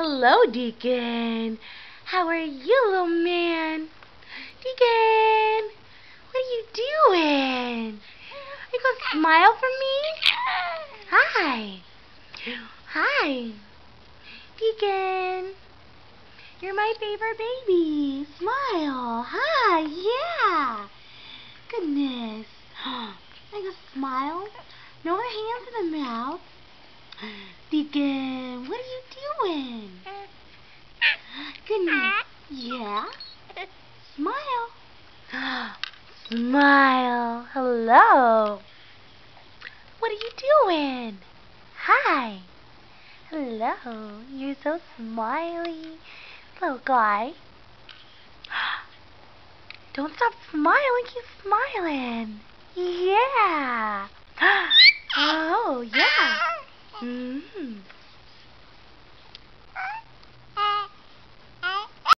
Hello, Deacon. How are you, little man? Deacon, what are you doing? Are you gonna smile for me? Hi. Hi. Deacon, you're my favorite baby. Smile. Hi. Yeah. Goodness. Are you gonna smile? No other hands in the mouth. Deacon, what are you doing? Goodness. Yeah? Smile. Smile. Hello. What are you doing? Hi. Hello. You're so smiley. Little guy. Don't stop smiling. Keep smiling. Yeah. Oh, yeah.